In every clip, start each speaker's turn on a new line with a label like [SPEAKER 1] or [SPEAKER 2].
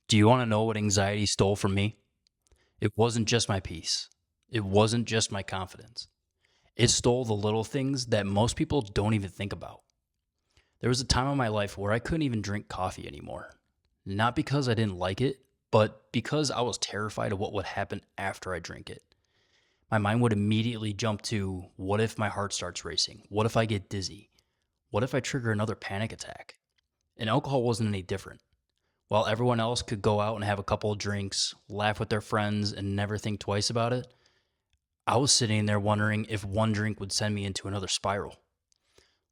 [SPEAKER 1] Do you want to know what anxiety stole from me? It wasn't just my peace. It wasn't just my confidence. It stole the little things that most people don't even think about. There was a time in my life where I couldn't even drink coffee anymore. Not because I didn't like it, but because I was terrified of what would happen after I drink it. My mind would immediately jump to, what if my heart starts racing? What if I get dizzy? What if I trigger another panic attack? And alcohol wasn't any different. While everyone else could go out and have a couple of drinks, laugh with their friends, and never think twice about it, I was sitting there wondering if one drink would send me into another spiral.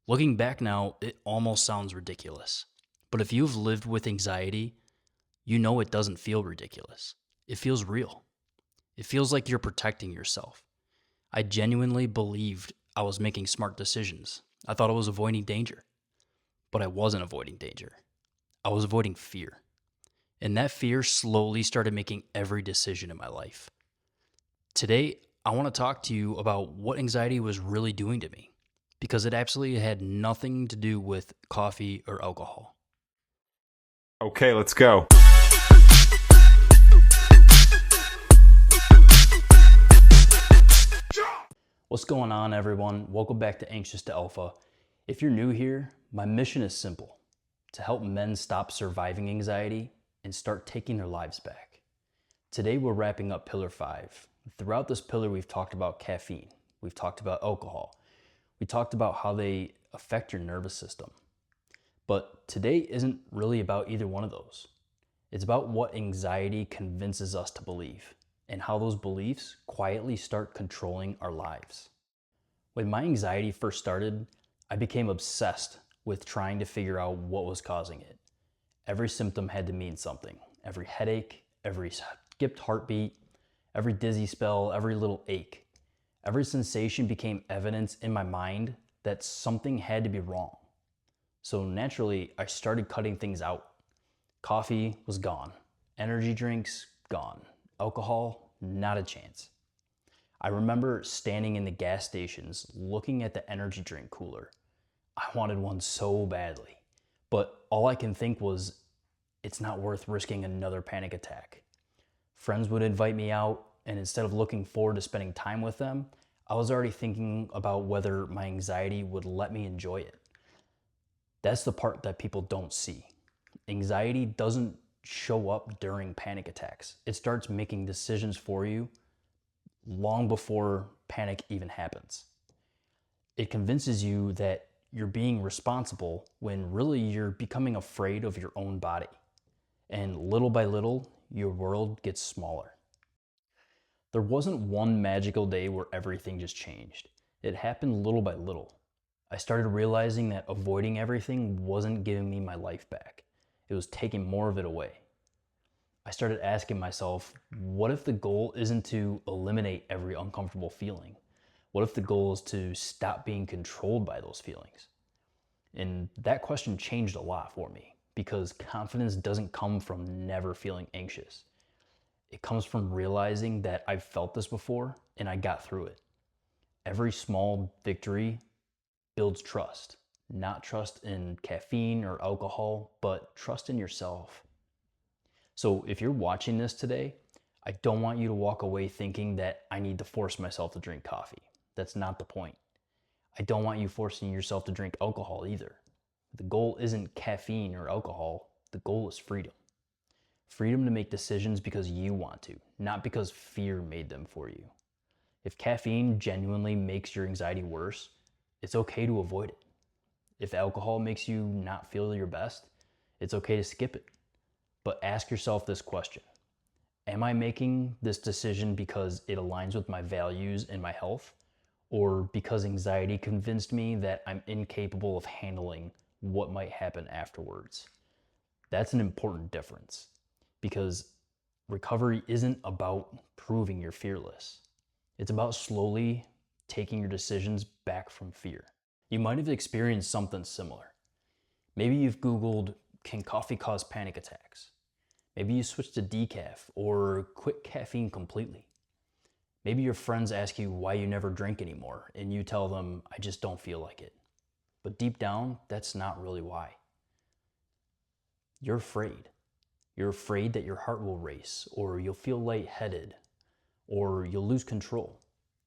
[SPEAKER 1] Looking back now, it almost sounds ridiculous. But if you've lived with anxiety, you know it doesn't feel ridiculous. It feels real. It feels like you're protecting yourself. I genuinely believed I was making smart decisions. I thought I was avoiding danger. But I wasn't avoiding danger. I was avoiding fear. And that fear slowly started making every decision in my life. Today, I want to talk to you about what anxiety was really doing to me, because it absolutely had nothing to do with coffee or alcohol.
[SPEAKER 2] Okay, let's go.
[SPEAKER 1] What's going on, everyone? Welcome back to Anxious to Alpha. If you're new here, my mission is simple: to help men stop surviving anxiety and start taking their lives back. Today, we're wrapping up Pillar 5. Throughout this pillar, we've talked about caffeine, we've talked about alcohol, we talked about how they affect your nervous system. But today isn't really about either one of those. It's about what anxiety convinces us to believe and how those beliefs quietly start controlling our lives. When my anxiety first started, I became obsessed with trying to figure out what was causing it. Every symptom had to mean something. Every headache, every skipped heartbeat, every dizzy spell, every little ache. Every sensation became evidence in my mind that something had to be wrong. So naturally, I started cutting things out. Coffee was gone. Energy drinks, gone. Alcohol, not a chance. I remember standing in the gas stations looking at the energy drink cooler. I wanted one so badly, but all I can think was, it's not worth risking another panic attack. Friends would invite me out, and instead of looking forward to spending time with them, I was already thinking about whether my anxiety would let me enjoy it. That's the part that people don't see. Anxiety doesn't show up during panic attacks. It starts making decisions for you long before panic even happens. It convinces you that you're being responsible when really you're becoming afraid of your own body. And little by little, your world gets smaller. There wasn't one magical day where everything just changed. It happened little by little. I started realizing that avoiding everything wasn't giving me my life back. It was taking more of it away. I started asking myself, what if the goal isn't to eliminate every uncomfortable feeling? What if the goal is to stop being controlled by those feelings? And that question changed a lot for me, because confidence doesn't come from never feeling anxious. It comes from realizing that I've felt this before and I got through it. Every small victory builds trust. Not trust in caffeine or alcohol, but trust in yourself. So if you're watching this today, I don't want you to walk away thinking that I need to force myself to drink coffee. That's not the point. I don't want you forcing yourself to drink alcohol either. The goal isn't caffeine or alcohol. The goal is freedom. Freedom to make decisions because you want to, not because fear made them for you. If caffeine genuinely makes your anxiety worse, it's okay to avoid it. If alcohol makes you not feel your best, it's okay to skip it. But ask yourself this question: am I making this decision because it aligns with my values and my health, or because anxiety convinced me that I'm incapable of handling what might happen afterwards? That's an important difference, because recovery isn't about proving you're fearless. It's about slowly taking your decisions back from fear. You might have experienced something similar. Maybe you've Googled, can coffee cause panic attacks? Maybe you switched to decaf or quit caffeine completely. Maybe your friends ask you why you never drink anymore, and you tell them, I just don't feel like it. But deep down, that's not really why. You're afraid. You're afraid that your heart will race, or you'll feel lightheaded, or you'll lose control.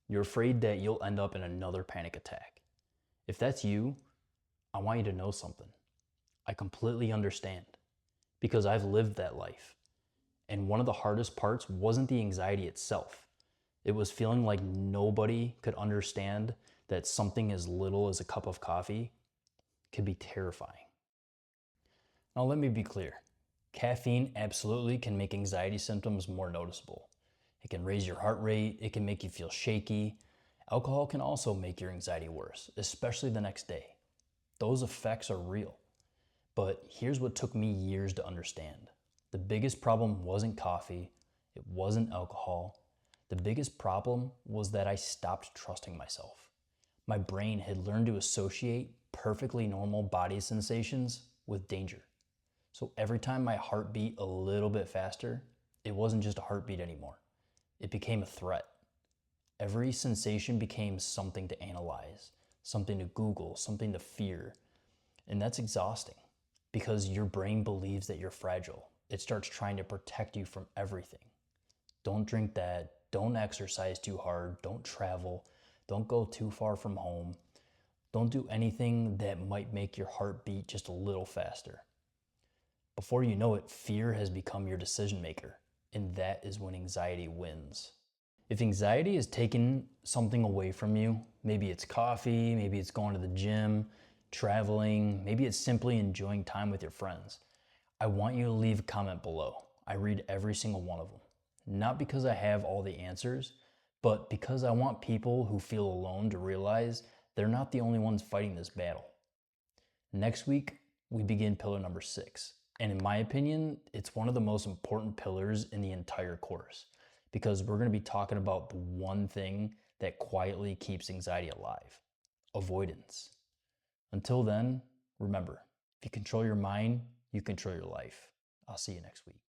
[SPEAKER 1] You're afraid that you'll end up in another panic attack. If that's you, I want you to know something. I completely understand, because I've lived that life. And one of the hardest parts wasn't the anxiety itself. It was feeling like nobody could understand that something as little as a cup of coffee could be terrifying. Now, let me be clear. Caffeine absolutely can make anxiety symptoms more noticeable. It can raise your heart rate, it can make you feel shaky. Alcohol can also make your anxiety worse, especially the next day. Those effects are real. But here's what took me years to understand. The biggest problem wasn't coffee, it wasn't alcohol. The biggest problem was that I stopped trusting myself. My brain had learned to associate perfectly normal body sensations with danger. So every time my heart beat a little bit faster, it wasn't just a heartbeat anymore. It became a threat. Every sensation became something to analyze, something to Google, something to fear. And that's exhausting because your brain believes that you're fragile. It starts trying to protect you from everything. Don't drink that. Don't exercise too hard. Don't travel. Don't go too far from home. Don't do anything that might make your heart beat just a little faster. Before you know it, fear has become your decision maker, and that is when anxiety wins. If anxiety is taking something away from you, maybe it's coffee, maybe it's going to the gym, traveling, maybe it's simply enjoying time with your friends, I want you to leave a comment below. I read every single one of them. Not because I have all the answers, but because I want people who feel alone to realize they're not the only ones fighting this battle. Next week, we begin pillar number 6. And in my opinion, it's one of the most important pillars in the entire course because we're going to be talking about the one thing that quietly keeps anxiety alive: avoidance. Until then, remember, if you control your mind, you control your life. I'll see you next week.